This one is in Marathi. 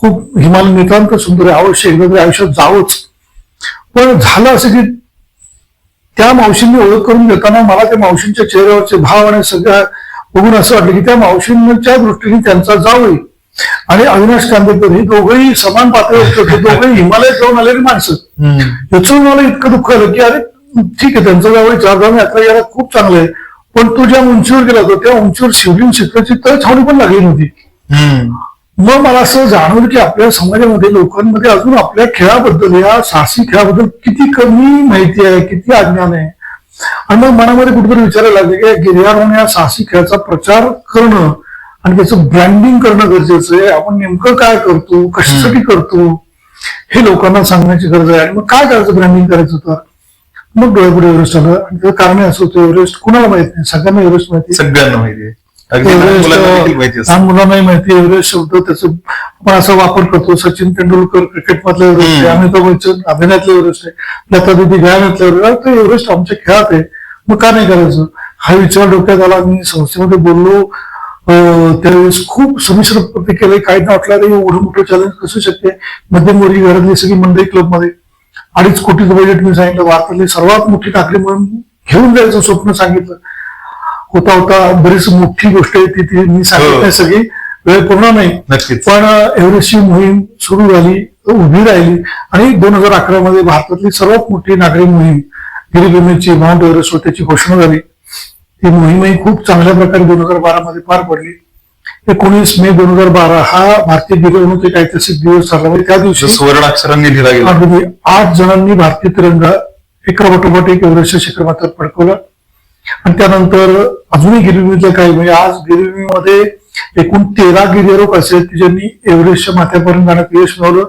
खूप हिमालय नितांत सुंदर आहे, अवश्य एकदा तरी आयुष्यात जावंच. पण झालं असं की त्या मावशींनी ओळख करून देताना मला त्या मावशींच्या चेहऱ्यावरचे भाव आणि सगळ्या बघून असं वाटलं की त्या मावशींच्या दृष्टीने त्यांचा जावई आणि अविनाश कांदेकर हे दोघंही समान पातळीवर होते, दोघंही हिमालयात जाऊन आलेली माणसं. याचं मला इतकं दुःख आलं की अरे ठीक आहे, त्यांचं जावई चारधाम यात्रा यायला खूप चांगलं आहे, पण तू ज्या उंचीवर गेला होता त्या उंचीवर शिवलिंग शिखराची तर छावणी पण लागली नव्हती. मग मला असं जाणवलं की आपल्या समाजामध्ये लोकांमध्ये अजून आपल्या खेळाबद्दल, या साहसी खेळाबद्दल किती कमी माहिती आहे, किती अज्ञान आहे. आणि मग मनामध्ये कुठेतरी विचारायला लागले की गिर्यारोहण या साहसी खेळाचा प्रचार करणं आणि त्याचं ब्रँडिंग करणं गरजेचं आहे. आपण नेमकं काय करतो, कशासाठी करतो हे लोकांना सांगण्याची गरज आहे. आणि मग काय करायचं ब्रँडिंग करायचं तर मग डोळ्यापुढे एव्हरेस्ट आलं. आणि त्याचं कारण असं होतं, एव्हरेस्ट कुणाला माहित नाही, सगळ्यांना एव्हरेस्ट माहिती, सगळ्यांना माहिती आहे, लहान मुलांनाही माहिती. एव्हरेस्ट शब्द त्याचा आपण असा वापर करतो. सचिन तेंडुलकर क्रिकेट मधलं एव्हरेस्ट आहे, अमिताभ बच्चन अभिनयातलं एव्हरेस्ट आहे, लता दीदी गायनातलं एव्हरेस्ट. एव्हरेस्ट आमच्या खेळात आहे, मग का नाही करायचं हा विचार डोक्यात आला. मी संस्थेमध्ये बोललो त्यावेळेस खूप संमिश्र प्रतिक्रिया. काही ना वाटलं एवढं मोठं चॅलेंज कसं शक्य आहे. मध्यमवर्गीय घरातली सगळी मंडळी क्लबमध्ये 2.5 कोटीचं बजेट मी सांगितलं, भारतातली सर्वात मोठी टाकली म्हणून घेऊन जायचं स्वप्न सांगितलं. होता होता बरीच मोठी गोष्ट आहे ती मी सांगितलं नाही, सगळी वेळ पूर्ण नाही. पण एव्हरेस्टची मोहीम सुरू झाली, उभी राहिली आणि 2011 मध्ये भारतातली सर्वात मोठी नागरी मोहीम गिरिभूमीची माउंट एव्हरेस्ट त्याची घोषणा झाली. ती मोहीमही खूप चांगल्या प्रकारे 2012 मध्ये पार पडली. 19 मे 2012 हा भारतीय गिरिभूमीचा एक ऐतिहासिक दिवस ठरला. त्या दिवशी सुवर्ण अक्षरांनी लिहिला गेला. 8 जणांनी भारतीय तिरंगा एका पाठोपाठ एक एव्हरेस्टच्या शिखर माथ्यावर फडकवला. आणि त्यानंतर अजूनही गिरिभूमीतलं काही, म्हणजे आज गिरिभूमीमध्ये एकूण 13 गिर्यारोहक असे आहेत की ज्यांनी एव्हरेस्टच्या माथ्यापर्यंत जाण्यात यश मिळवलं.